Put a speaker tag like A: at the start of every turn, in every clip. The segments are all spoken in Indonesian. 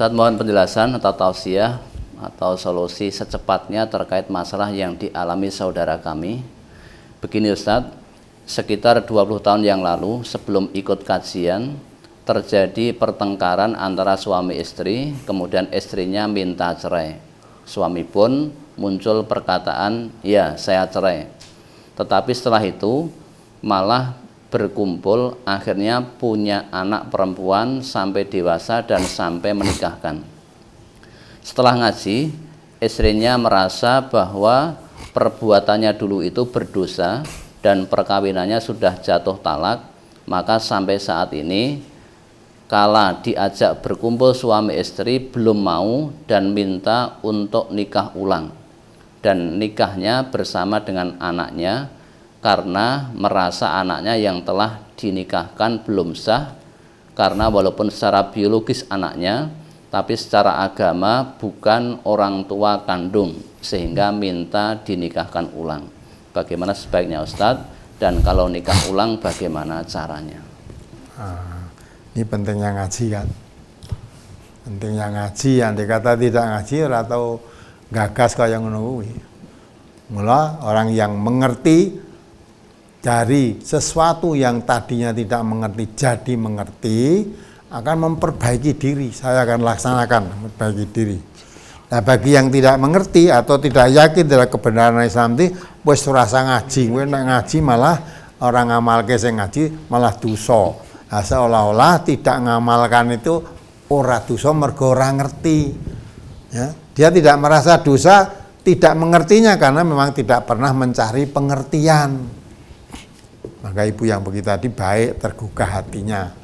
A: Ustadz, mohon penjelasan atau tausiah atau solusi secepatnya terkait masalah yang dialami saudara kami. Begini Ustadz, sekitar 20 tahun yang lalu sebelum ikut kajian terjadi pertengkaran antara suami istri, kemudian istrinya minta cerai. Suami pun muncul perkataan, ya saya cerai. Tetapi setelah itu malah berkumpul, akhirnya punya anak perempuan sampai dewasa dan sampai menikahkan. Setelah ngaji, istrinya merasa bahwa perbuatannya dulu itu berdosa dan perkawinannya sudah jatuh talak, maka sampai saat ini kala diajak berkumpul suami istri belum mau dan minta untuk nikah ulang, dan nikahnya bersama dengan anaknya karena merasa anaknya yang telah dinikahkan belum sah, karena walaupun secara biologis anaknya tapi secara agama bukan orang tua kandung, sehingga minta dinikahkan ulang. Bagaimana sebaiknya Ustadz, dan kalau nikah ulang bagaimana caranya?
B: Ini pentingnya ngaji kan, pentingnya ngaji. Yang dikata tidak ngaji atau gagas kaya ngono kuwi. Mula orang yang mengerti dari sesuatu yang tadinya tidak mengerti jadi mengerti, akan memperbaiki diri. Saya akan laksanakan memperbaiki diri. Nah, bagi yang tidak mengerti atau tidak yakin dari kebenaran Islam itu, wis rasa ngaji. Kowe nek ngaji malah orang ngamalke sing ngaji malah dosa. Nah, seolah-olah tidak ngamalkan itu ora dosa mergo ora ngerti. Ya, dia tidak merasa dosa, tidak mengertinya karena memang tidak pernah mencari pengertian. Maka ibu yang begitu tadi baik tergugah hatinya,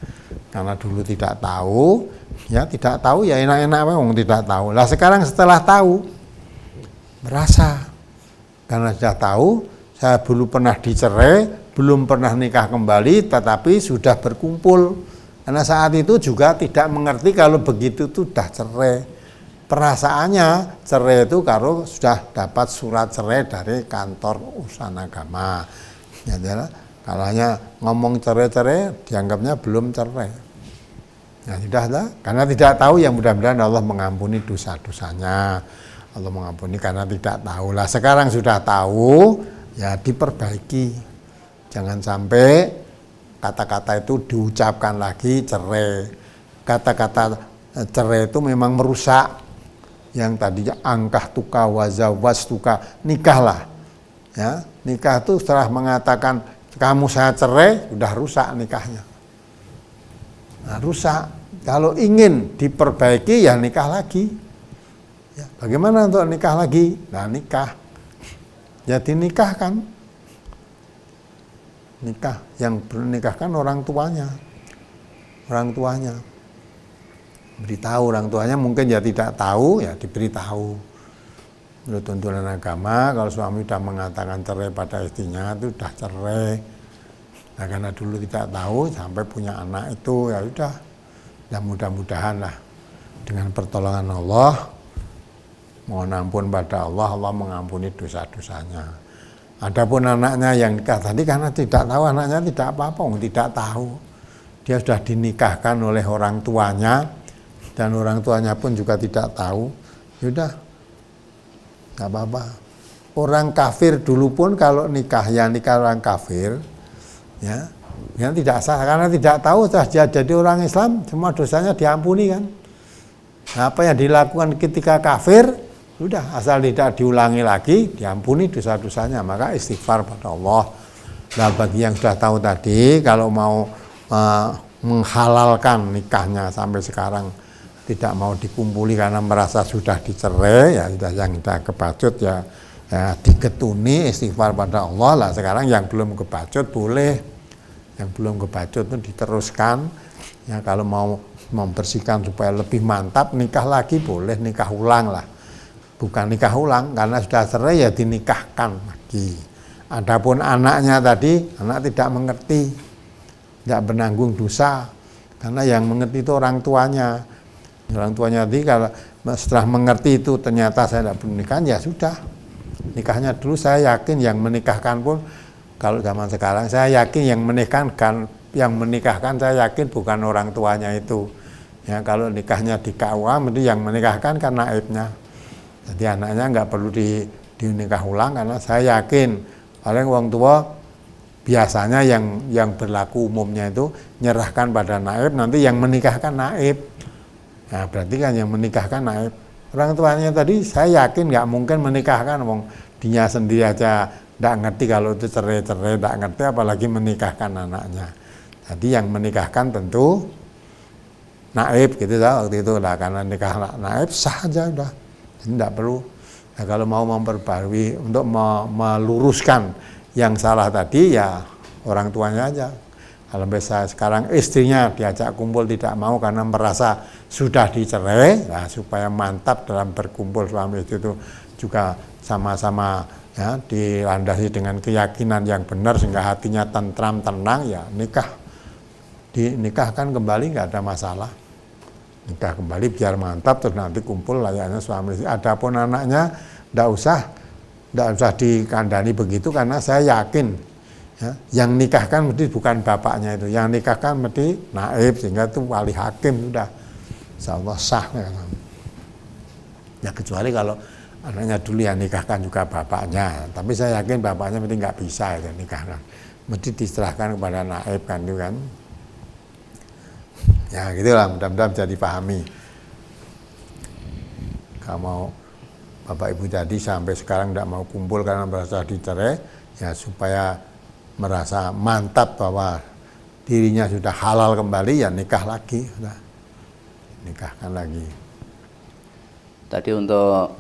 B: karena dulu tidak tahu, ya tidak tahu ya enak-enak wong tidak tahu. Lah sekarang setelah tahu merasa, karena sudah tahu, saya dulu pernah dicerai, belum pernah nikah kembali, tetapi sudah berkumpul. Karena saat itu juga tidak mengerti kalau begitu itu sudah cerai. Perasaannya cerai itu kalau sudah dapat surat cerai dari kantor urusan agama. Ya, kalau hanya ngomong cerai-cerai, dianggapnya belum cerai. Ya sudahlah, karena tidak tahu ya mudah-mudahan Allah mengampuni dosa-dosanya. Allah mengampuni karena tidak tahu. Lah sekarang sudah tahu, ya diperbaiki. Jangan sampai kata-kata itu diucapkan lagi cerai. Kata-kata cerai itu memang merusak. Yang tadinya angkah tuka wazawaz tuka, nikahlah. Ya, nikah itu setelah mengatakan kamu saya cerai, sudah rusak nikahnya. Nah, rusak. Kalau ingin diperbaiki ya nikah lagi. Ya, bagaimana untuk nikah lagi? Nah, nikah. Jadi nikahkan. Nikah yang bernikahkan orang tuanya. Orang tuanya. Beritahu orang tuanya, mungkin ya tidak tahu, ya diberitahu. Menurut tuntunan agama, kalau suami sudah mengatakan cerai pada istrinya itu sudah cerai. Nah, karena dulu tidak tahu sampai punya anak itu, ya sudah. Dan mudah-mudahan lah dengan pertolongan Allah, mohon ampun pada Allah, Allah mengampuni dosa-dosanya. Adapun anaknya yang nikah tadi karena tidak tahu, anaknya tidak apa-apa, tidak tahu. Dia sudah dinikahkan oleh orang tuanya dan orang tuanya pun juga tidak tahu. Sudah, nggak apa-apa. Orang kafir dulu pun kalau nikah, ya nikah orang kafir, ya, yang tidak sah karena tidak tahu sudah jadi orang Islam, semua dosanya diampuni kan. Nah, apa yang dilakukan ketika kafir, sudah asal tidak diulangi lagi, diampuni dosa-dosanya, maka istighfar pada Allah. Nah, bagi yang sudah tahu tadi, kalau mau menghalalkan nikahnya sampai sekarang tidak mau dikumpuli karena merasa sudah dicerai, ya sudah yang sudah kebacut ya digetuni istighfar pada Allah lah. Sekarang yang belum kebacut boleh, yang belum kebacut itu diteruskan. Ya kalau mau membersihkan supaya lebih mantap nikah lagi boleh, nikah ulang lah. Bukan nikah ulang karena sudah cerai ya dinikahkan lagi. Adapun anaknya tadi, anak tidak mengerti, tidak menanggung dosa karena yang mengerti itu orang tuanya. Orang tuanya tadi kalau setelah mengerti itu ternyata saya tidak pernikahan, ya sudah nikahnya dulu. Saya yakin yang menikahkan pun kalau zaman sekarang saya yakin yang menikahkan saya yakin bukan orang tuanya itu, Ya kalau nikahnya di KUA, mesti yang menikahkan kan naibnya. Jadi anaknya nggak perlu dinikah ulang, karena saya yakin paling wong tua biasanya yang berlaku umumnya itu nyerahkan pada naib, nanti yang menikahkan naib. Nah berarti kan yang menikahkan naib. Orang tuanya tadi saya yakin nggak mungkin menikahkan, wong dia sendiri aja nggak ngerti kalau itu cerai-cerai, nggak ngerti apalagi menikahkan anaknya. Jadi yang menikahkan tentu naib gitu lah waktu itu lah, karena nikah naib sah aja udah, jadi tidak perlu. Nah, kalau mau memperbarui untuk meluruskan yang salah tadi ya orang tuanya aja. Kalau misalnya sekarang istrinya diajak kumpul tidak mau karena merasa sudah dicerai, nah, supaya mantap dalam berkumpul suami istri itu juga sama-sama ya dilandasi dengan keyakinan yang benar sehingga hatinya tentram tenang, ya dinikahkan kembali, nggak ada masalah. Nikah kembali biar mantap, terus nanti kumpul layaknya suami istri. Adapun anaknya nggak usah dikandani begitu, karena saya yakin ya, yang nikahkan mesti bukan bapaknya itu, yang nikahkan mesti naib, sehingga itu wali hakim sudah, insyaallah sah ya. Kecuali kalau anaknya dulu yang nikahkan juga bapaknya, tapi saya yakin bapaknya mesti nggak bisa itu nikahkan, mesti diserahkan kepada naib kan itu kan. Ya gitulah, mudah-mudahan bisa dipahami. Kalau mau Bapak Ibu tadi sampai sekarang tidak mau kumpul karena merasa dicerai, ya supaya merasa mantap bahwa dirinya sudah halal kembali, ya nikah lagi, sudah nikahkan lagi.
A: Tadi untuk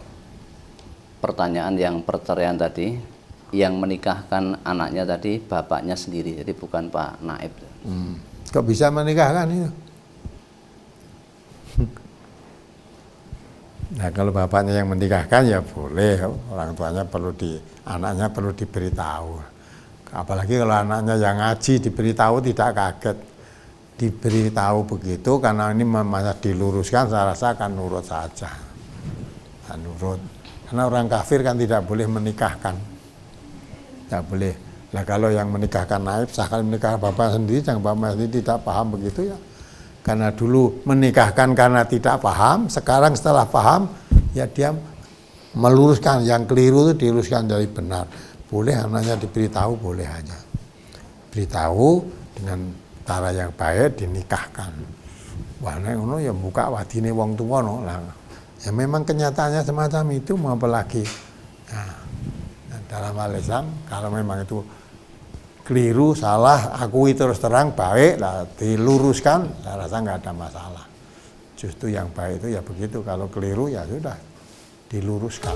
A: pertanyaan yang perceraian tadi, yang menikahkan anaknya tadi bapaknya sendiri, jadi bukan Pak Naib.
B: Kok bisa menikahkan itu? Nah kalau bapaknya yang menikahkan ya boleh, orang tuanya anaknya perlu diberitahu. Apalagi kalau anaknya yang ngaji diberitahu tidak kaget, diberitahu begitu karena ini masa diluruskan, saya rasa akan nurut saja, nurut. Karena orang kafir kan tidak boleh menikahkan, tidak boleh. Nah kalau yang menikahkan naib, sahkan menikah bapak sendiri, yang bapak sendiri tidak paham begitu ya. Karena dulu menikahkan karena tidak paham, sekarang setelah paham, ya dia meluruskan yang keliru itu diluruskan jadi benar. Boleh anaknya diberitahu, boleh aja. Beritahu dengan cara yang baik, dinikahkan. Wah, nek ngono ya buka wadine wong tuwa no lah. Ya memang kenyataannya semacam itu, mau apa lagi. Nah, dalam hal Islam kalau memang itu keliru, salah, akui terus terang, baik lah, diluruskan, saya rasa nggak ada masalah. Justru yang baik itu ya begitu, kalau keliru ya sudah diluruskan.